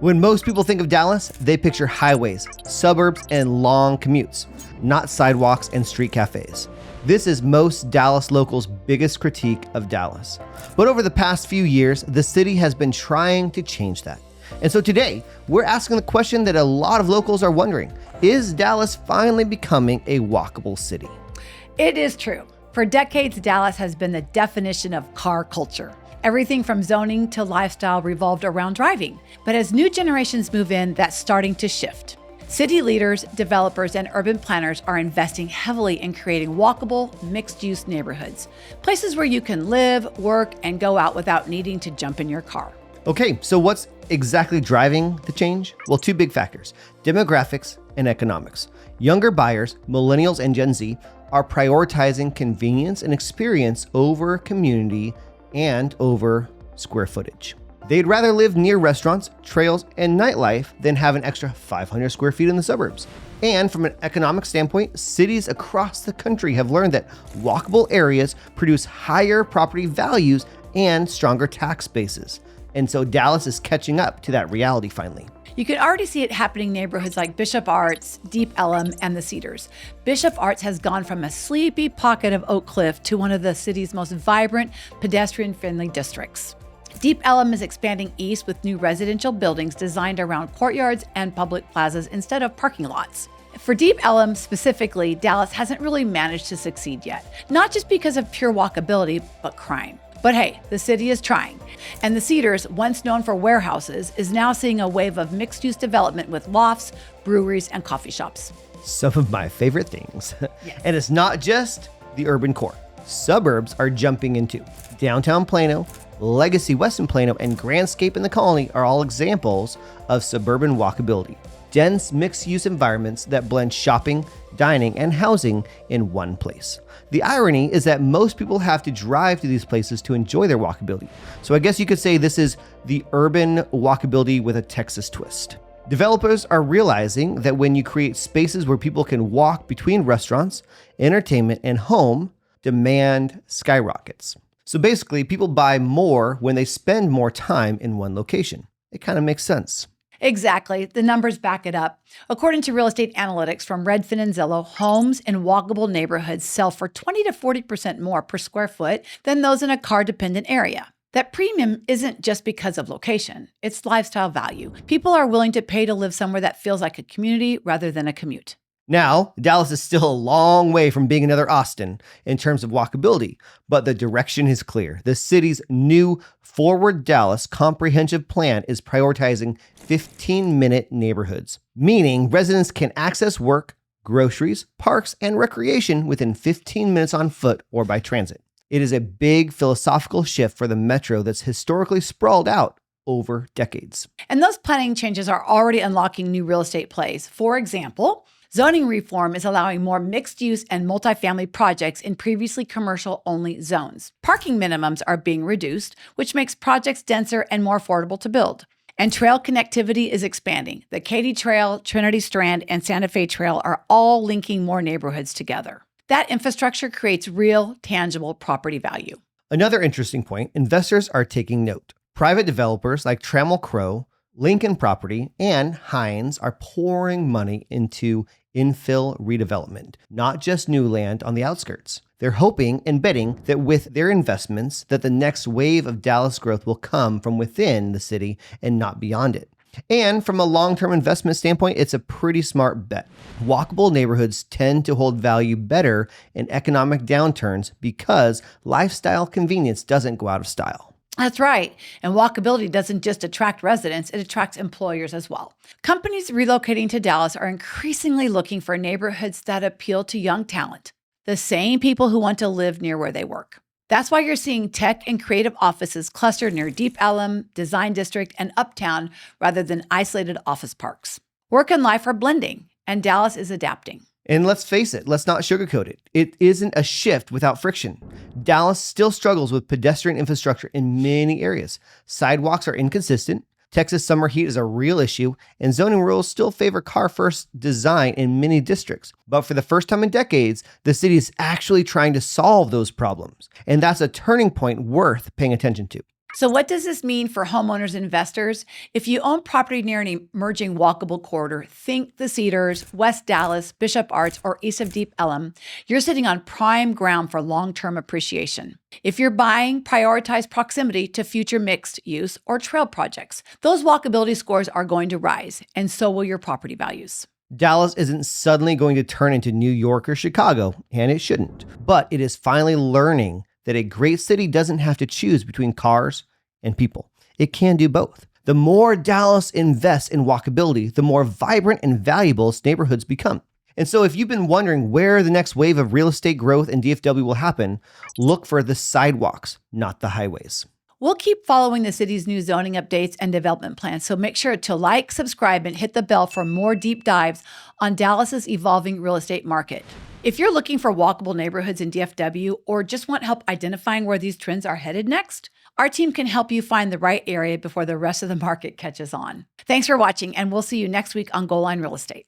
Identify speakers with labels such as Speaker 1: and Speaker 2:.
Speaker 1: When most people think of Dallas, they picture highways, suburbs, and long commutes, not sidewalks and street cafes. This is most Dallas locals' biggest critique of Dallas. But over the past few years, the city has been trying to change that. And so today, we're asking the question that a lot of locals are wondering: is Dallas finally becoming a walkable city?
Speaker 2: It is true. For decades, Dallas has been the definition of car culture. Everything from zoning to lifestyle revolved around driving. But as new generations move in, that's starting to shift. City leaders, developers, and urban planners are investing heavily in creating walkable, mixed-use neighborhoods, places where you can live, work, and go out without needing to jump in your car.
Speaker 1: Okay, so what's exactly driving the change? Well, two big factors: demographics and economics. Younger buyers, millennials and Gen Z, are prioritizing convenience and experience over community and over square footage. They'd rather live near restaurants, trails, and nightlife than have an extra 500 square feet in the suburbs. And from an economic standpoint, cities across the country have learned that walkable areas produce higher property values and stronger tax bases. And so Dallas is catching up to that reality finally.
Speaker 2: You can already see it happening in neighborhoods like Bishop Arts, Deep Ellum, and the Cedars. Bishop Arts has gone from a sleepy pocket of Oak Cliff to one of the city's most vibrant, pedestrian-friendly districts. Deep Ellum is expanding east with new residential buildings designed around courtyards and public plazas instead of parking lots. For Deep Ellum specifically, Dallas hasn't really managed to succeed yet, not just because of pure walkability, but crime. But hey, the city is trying. And the Cedars, once known for warehouses, is now seeing a wave of mixed-use development with lofts, breweries, and coffee shops.
Speaker 1: Some of my favorite things.
Speaker 2: Yes.
Speaker 1: And it's not just the urban core. Suburbs are jumping into. Downtown Plano, Legacy West in Plano, and Grandscape in the Colony are all examples of suburban walkability. Dense mixed-use environments that blend shopping, dining, and housing in one place. The irony is that most people have to drive to these places to enjoy their walkability. So I guess you could say this is the urban walkability with a Texas twist. Developers are realizing that when you create spaces where people can walk between restaurants, entertainment, and home, demand skyrockets. So basically, people buy more when they spend more time in one location. It kind of makes sense.
Speaker 2: Exactly. The numbers back it up. According to real estate analytics from Redfin and Zillow, homes in walkable neighborhoods sell for 20 to 40% more per square foot than those in a car-dependent area. That premium isn't just because of location. It's lifestyle value. People are willing to pay to live somewhere that feels like a community rather than a commute.
Speaker 1: Now, Dallas is still a long way from being another Austin in terms of walkability, but the direction is clear. The city's new Forward Dallas comprehensive plan is prioritizing 15-minute neighborhoods, meaning residents can access work, groceries, parks, and recreation within 15 minutes on foot or by transit. It is a big philosophical shift for the metro that's historically sprawled out over decades.
Speaker 2: And those planning changes are already unlocking new real estate plays. For example, zoning reform is allowing more mixed-use and multifamily projects in previously commercial-only zones. Parking minimums are being reduced, which makes projects denser and more affordable to build. And trail connectivity is expanding. The Katy Trail, Trinity Strand, and Santa Fe Trail are all linking more neighborhoods together. That infrastructure creates real, tangible property value.
Speaker 1: Another interesting point, investors are taking note. Private developers like Trammell Crow, Lincoln Property, and Hines are pouring money into infill redevelopment, not just new land on the outskirts. They're hoping and betting that with their investments, that the next wave of Dallas growth will come from within the city and not beyond it. And from a long-term investment standpoint, it's a pretty smart bet. Walkable neighborhoods tend to hold value better in economic downturns because lifestyle convenience doesn't go out of style.
Speaker 2: That's right. And walkability doesn't just attract residents, it attracts employers as well. Companies relocating to Dallas are increasingly looking for neighborhoods that appeal to young talent, the same people who want to live near where they work. That's why you're seeing tech and creative offices clustered near Deep Ellum, Design District, and Uptown rather than isolated office parks. Work and life are blending, and Dallas is adapting.
Speaker 1: And let's face it, let's not sugarcoat it. It isn't a shift without friction. Dallas still struggles with pedestrian infrastructure in many areas. Sidewalks are inconsistent, Texas summer heat is a real issue, and zoning rules still favor car-first design in many districts. But for the first time in decades, the city is actually trying to solve those problems. And that's a turning point worth paying attention to.
Speaker 2: So what does this mean for homeowners and investors? If you own property near an emerging walkable corridor, think the Cedars, West Dallas, Bishop Arts, or east of Deep Ellum, you're sitting on prime ground for long-term appreciation. If you're buying, prioritize proximity to future mixed use or trail projects. Those walkability scores are going to rise, and so will your property values.
Speaker 1: Dallas isn't suddenly going to turn into New York or Chicago, and it shouldn't. But it is finally learning that a great city doesn't have to choose between cars and people. It can do both. The more Dallas invests in walkability, the more vibrant and valuable its neighborhoods become. And so if you've been wondering where the next wave of real estate growth in DFW will happen, look for the sidewalks, not the highways.
Speaker 2: We'll keep following the city's new zoning updates and development plans, so make sure to like, subscribe, and hit the bell for more deep dives on Dallas's evolving real estate market. If you're looking for walkable neighborhoods in DFW or just want help identifying where these trends are headed next, our team can help you find the right area before the rest of the market catches on. Thanks for watching, and we'll see you next week on Goal Line Real Estate.